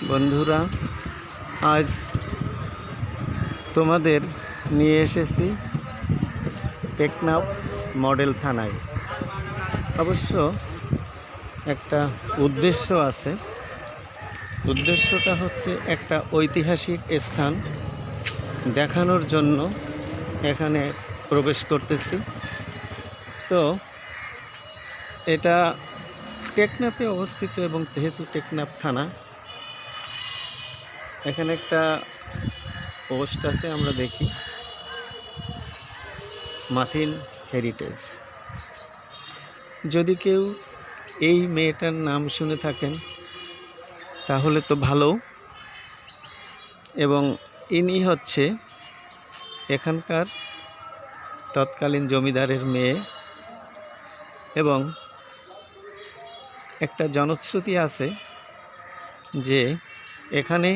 বন্ধুরা, আজ তোমাদের নিয়ে এসেছি টেকনাফ মডেল থানায়। অবশ্য একটা উদ্দেশ্য আছে। উদ্দেশ্যটা হচ্ছে একটা ঐতিহাসিক স্থান দেখানোর জন্য এখানে প্রবেশ করতেছি। তো এটা টেকনাফে অবস্থিত এবং যেহেতু টেকনাফ থানা, এখানে একটা পোস্ট আছে, আমরা দেখি মাথিন হেরিটেজ। যদি কেউ এই মেয়েটার নাম শুনে থাকেন তাহলে তো ভালো। এবং ইনি হচ্ছে এখানকার তৎকালীন জমিদারের মেয়ে। এবং একটা জনশ্রুতি আছে যে এখানে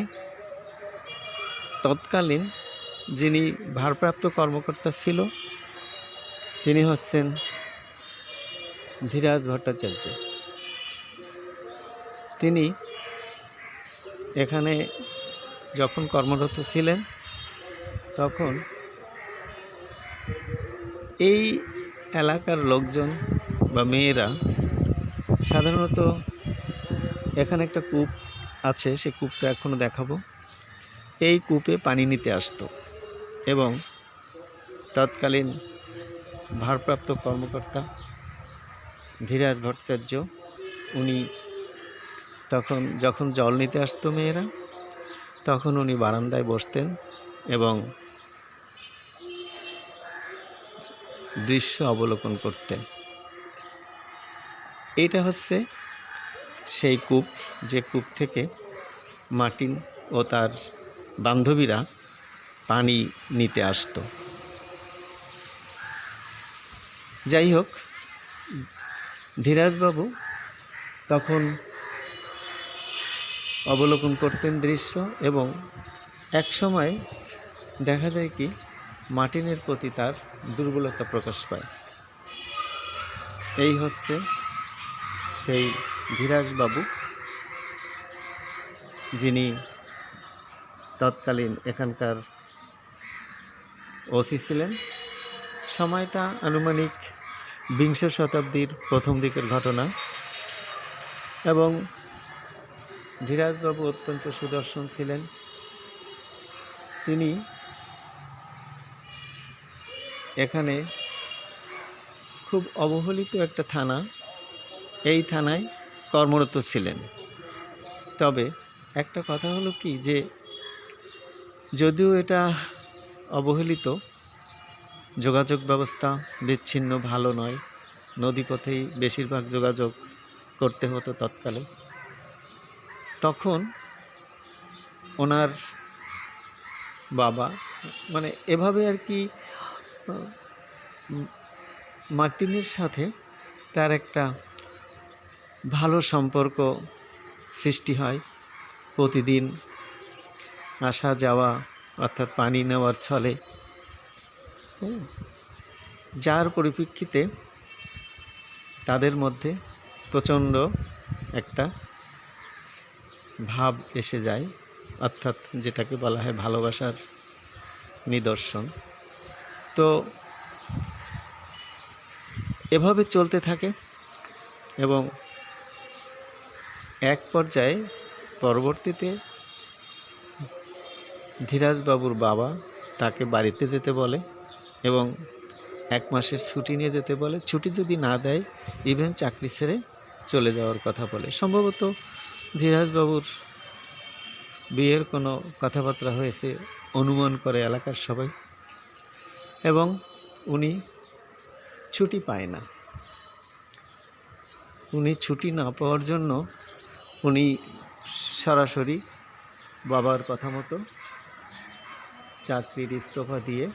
তৎকালীন যিনি ভারপ্রাপ্ত কর্মকর্তা ছিল তিনি হচ্ছেন ধীরাজ ভট্টাচার্য। তিনি এখানে যখন কর্মরত ছিলেন তখন এই এলাকার লোকজন বা মেয়েরা সাধারণত, এখানে একটা কূপ আছে, সে কূপটা এখনও দেখাবো, এই কূপে পানি নিতে আসতো। এবং তৎকালীন ভারপ্রাপ্ত কর্মকর্তা ধীরাজ ভট্টাচার্য উনি তখন যখন জল নিতে আসতো মেয়েরা, তখন উনি বারান্দায় বসতেন এবং দৃশ্য অবলোকন করতেন। এইটা হচ্ছে সেই কূপ, যে কূপ থেকে মার্টিন ও তার বান্ধবীরা পানি নিতে আসতো। যাই হোক, ধীরাজবাবু তখন অবলোকন করতেন দৃশ্য, এবং এক সময় দেখা যায় কি মার্টিনের প্রতি তার দুর্বলতা প্রকাশ পায়। এই হচ্ছে সেই ধীরাজবাবু, যিনি তৎকালীন এখানকার ওসি ছিলেন। সময়টা আনুমানিক বিংশ শতাব্দীর প্রথম দিকের ঘটনা। এবং ধীরাজবাবু অত্যন্ত সুদর্শন ছিলেন। তিনি এখানে খুব অবহেলিত একটা থানা, এই থানায় কর্মরত ছিলেন। তবে একটা কথা হলো কি, যে যদিও এটা অবহেলিত, যোগাযোগ ব্যবস্থা বিচ্ছিন্ন, ভালো নয়, নদীপথেই বেশিরভাগ যোগাযোগ করতে হতো তৎকালে। তখন ওনার বাবা মানে এভাবে আর কি মার্টিনের সাথে তার একটা ভালো সম্পর্ক সৃষ্টি হয়। প্রতিদিন আসা যাওয়া, অর্থাৎ পানি নেওয়ার ছলে, যার পরিপ্রেক্ষিতে তাদের মধ্যে প্রচণ্ড একটা ভাব এসে যায়, অর্থাৎ যেটাকে বলা হয় ভালোবাসার নিদর্শন। তো এভাবে চলতে থাকে এবং এক পর্যায়ে পরবর্তীতে ধীরাজবাবুর বাবা তাকে বাড়িতে যেতে বলে এবং 1 মাসের ছুটি নিয়ে যেতে বলে। ছুটি যদি না দেয়, ইভেন চাকরি ছেড়ে চলে যাওয়ার কথা বলে। সম্ভবত ধীরাজবাবুর বিয়ের কোনো কথাবার্তা হয়েছে অনুমান করে এলাকার সবাই, এবং উনি ছুটি পায় না। উনি ছুটি না পাওয়ার জন্য উনি সরাসরি বাবার কথা মতো চাকরির ইস্তফা দিয়ে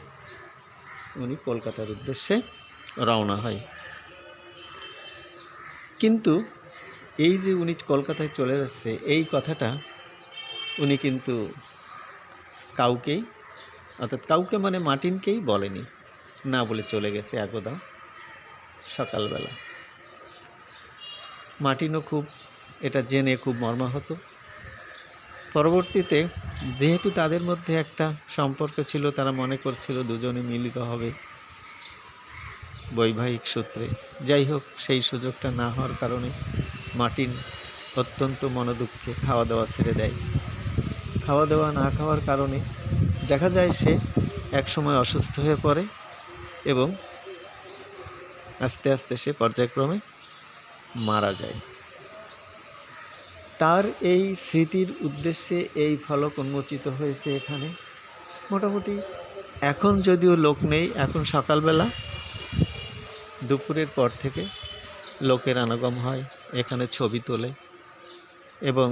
উনি কলকাতার উদ্দেশ্যে রওনা হয়। কিন্তু এই যে উনি কলকাতায় চলে যাচ্ছে, এই কথাটা উনি কিন্তু কাউকেই, অর্থাৎ কাউকে মানে মার্টিনকেই বলেনি, না বলে চলে গেছে একদা সকালবেলা। মার্টিনও খুব এটা জেনে খুব মর্মাহত। পরবর্তীতে যেহেতু তাদের মধ্যে একটা সম্পর্ক ছিল, তারা মনে করছিল দুজনে মিলিত হবে বৈবাহিক সূত্রে। যাই হোক, সেই সুযোগটা না হওয়ার কারণে মার্টিন অত্যন্ত মনোদুঃখে খাওয়া দাওয়া ছেড়ে দেয়। খাওয়া দাওয়া না খাওয়ার কারণে দেখা যায় সে একসময় অসুস্থ হয়ে পড়ে এবং আস্তে আস্তে সে পর্যায়ক্রমে মারা যায়। তার এই স্মৃতির উদ্দেশ্যে এই ফলক উন্মোচিত হয়েছে এখানে। মোটামুটি এখন যদিও লোক নেই, এখন সকালবেলা দুপুরের পর থেকে লোকের আনাগম হয়, এখানে ছবি তোলে এবং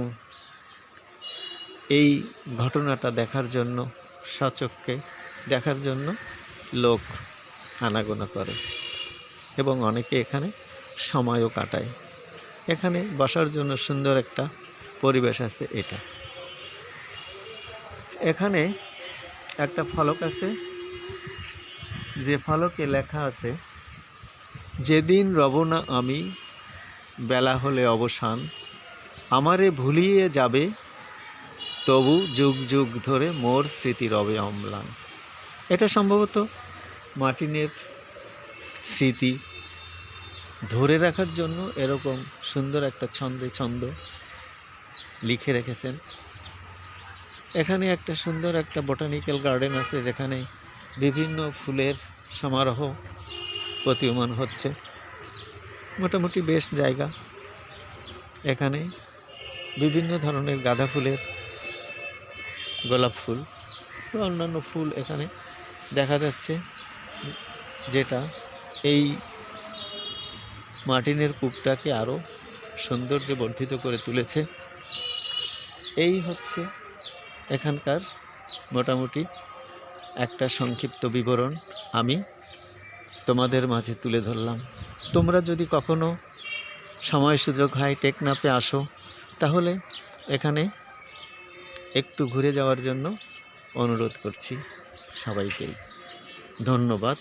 এই ঘটনাটা দেখার জন্য, সচক্ষে দেখার জন্য লোক আনাগোনা করে এবং অনেকে এখানে সময়ও কাটায়। এখানে বসার জন্য সুন্দর একটা পরিবেশ আছে। এখানে একটা ফলক আছে, যে ফলকে লেখা আছে, যেদিন রব না আমি, বেলা হলে অবসান, আমারে ভুলিয়ে যাবে, তবু যুগ যুগ ধরে মোর স্মৃতি রবে অম্লান। এটা সম্ভবত মার্টিনের স্মৃতি ধরে রাখার জন্য এরকম সুন্দর একটা ছন্দ লিখে রেখেছেন। এখানে একটা সুন্দর একটা বোটানিক্যাল গার্ডেন আছে, যেখানে বিভিন্ন ফুলের সমারোহ প্রতীয়মান হচ্ছে। মোটামুটি বেশ জায়গা। এখানে বিভিন্ন ধরনের গাঁদা ফুলের, গোলাপ ফুল ও অন্যান্য ফুল এখানে দেখা যাচ্ছে, যেটা এই মার্টিনের কূপটাকে আরও সৌন্দর্য বর্ধিত করে তুলেছে। এই হচ্ছে এখানকার মোটামুটি একটা সংক্ষিপ্ত বিবরণ আমি তোমাদের মাঝে তুলে ধরলাম। তোমরা যদি কখনো সময় সুযোগ হয় টেকনাফে আসো, তাহলে এখানে একটু ঘুরে যাওয়ার জন্য অনুরোধ করছি সবাইকেই। ধন্যবাদ।